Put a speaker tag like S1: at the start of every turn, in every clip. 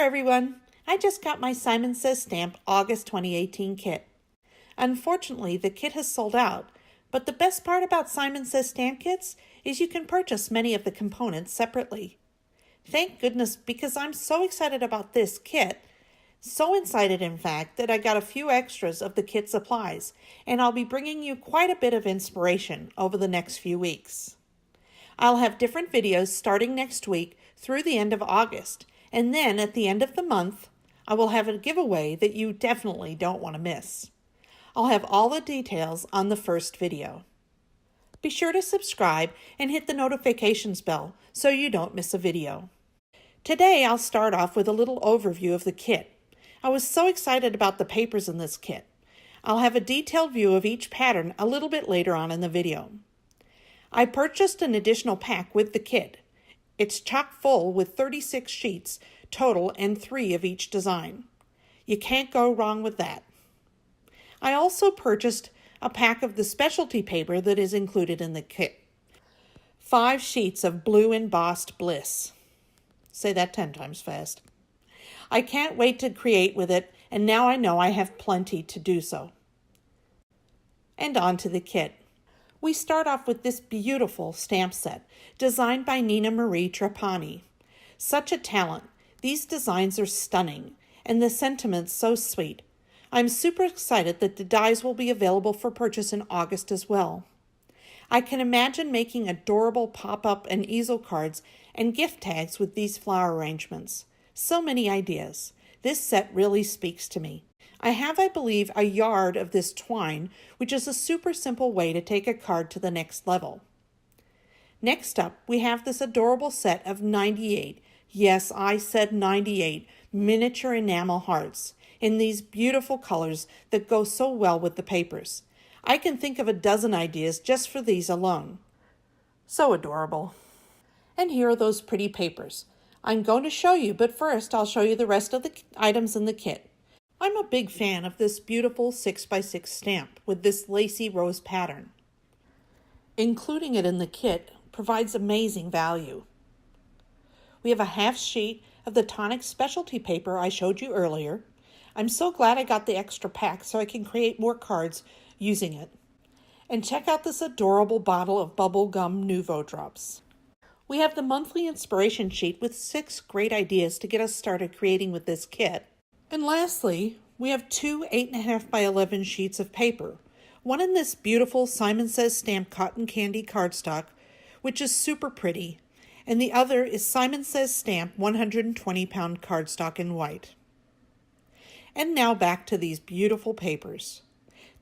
S1: everyone! I just got my Simon Says stamped August 2018 kit. Unfortunately, the kit has sold out, but the best part about Simon Says stamp kits is you can purchase many of the components separately. Thank goodness, because I'm so excited about this kit. So excited, in fact, that I got a few extras of the kit supplies, and I'll be bringing you quite a bit of inspiration over the next few weeks. I'll have different videos starting next week through the end of August, and then at the end of the month, I will have a giveaway that you definitely don't want to miss. I'll have all the details on the first video. Be sure to subscribe and hit the notifications bell so you don't miss a video. Today I'll start off with a little overview of the kit. I was so excited about the papers in this kit. I'll have a detailed view of each pattern a little bit later on in the video. I purchased an additional pack with the kit. It's chock full with 36 sheets total and 3 of each design. You can't go wrong with that. I also purchased a pack of the specialty paper that is included in the kit. 5 sheets of blue embossed bliss. Say that 10 times fast. I can't wait to create with it, and now I know I have plenty to do so. And on to the kit. We start off with this beautiful stamp set, designed by Nina Marie Trapani. Such a talent. These designs are stunning, and the sentiments so sweet. I'm super excited that the dies will be available for purchase in August as well. I can imagine making adorable pop-up and easel cards and gift tags with these flower arrangements. So many ideas. This set really speaks to me. I have, I believe, a yard of this twine, which is a super simple way to take a card to the next level. Next up, we have this adorable set of 98, yes, I said 98, miniature enamel hearts in these beautiful colors that go so well with the papers. I can think of a dozen ideas just for these alone. So adorable. And here are those pretty papers. I'm going to show you, but first I'll show you the rest of the items in the kit. I'm a big fan of this beautiful 6x6 stamp with this lacy rose pattern. Including it in the kit provides amazing value. We have a half sheet of the Tonic specialty paper I showed you earlier. I'm so glad I got the extra pack so I can create more cards using it. And check out this adorable bottle of BUBBLEGUM Nuvo drops. We have the monthly inspiration sheet with 6 great ideas to get us started creating with this kit. And lastly, we have 2 8.5 by 11 sheets of paper. One in this beautiful Simon Says stamped cotton candy cardstock, which is super pretty, and the other is Simon Says stamped 120-pound cardstock in white. And now back to these beautiful papers.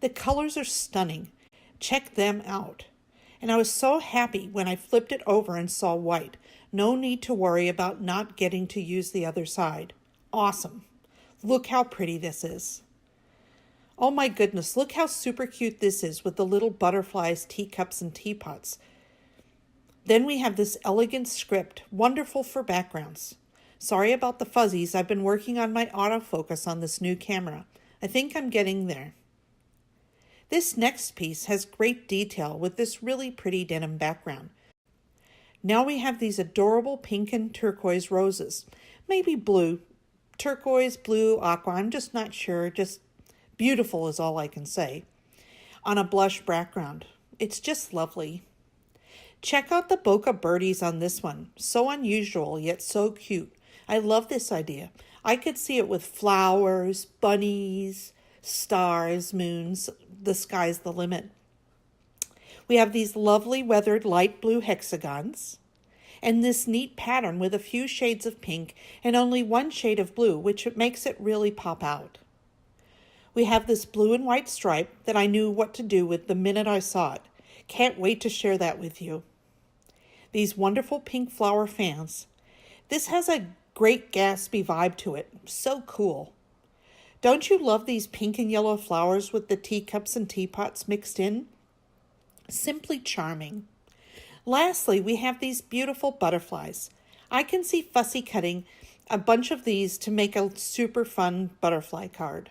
S1: The colors are stunning. Check them out. And I was so happy when I flipped it over and saw white. No need to worry about not getting to use the other side. Awesome. Look how pretty this is. Oh my goodness, look how super cute this is with the little butterflies, teacups, and teapots. Then we have this elegant script, wonderful for backgrounds. Sorry about the fuzzies, I've been working on my autofocus on this new camera. I think I'm getting there. This next piece has great detail with this really pretty denim background. Now we have these adorable pink and turquoise roses, maybe blue. Turquoise, blue, aqua, I'm just not sure, just beautiful is all I can say, on a blush background. It's just lovely. Check out the bokeh birdies on this one. So unusual, yet so cute. I love this idea. I could see it with flowers, bunnies, stars, moons. The sky's the limit. We have these lovely weathered light blue hexagons. And this neat pattern with a few shades of pink and only 1 shade of blue, which makes it really pop out. We have this blue and white stripe that I knew what to do with the minute I saw it. Can't wait to share that with you. These wonderful pink flower fans. This has a great Gatsby vibe to it. So cool. Don't you love these pink and yellow flowers with the teacups and teapots mixed in? Simply charming. Lastly, we have these beautiful butterflies. I can see Fussy cutting a bunch of these to make a super fun butterfly card.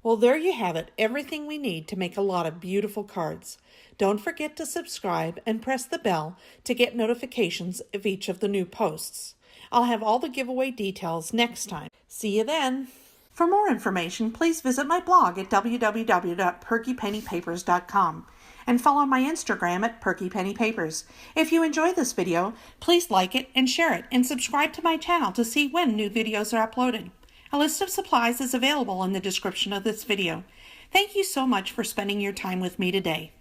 S1: Well, there you have it, everything we need to make a lot of beautiful cards. Don't forget to subscribe and press the bell to get notifications of each of the new posts. I'll have all the giveaway details next time. See you then! For more information, please visit my blog at www.perkypennypapers.com and follow my Instagram at perkypennypapers. If you enjoy this video, please like it and share it, and subscribe to my channel to see when new videos are uploaded. A list of supplies is available in the description of this video. Thank you so much for spending your time with me today.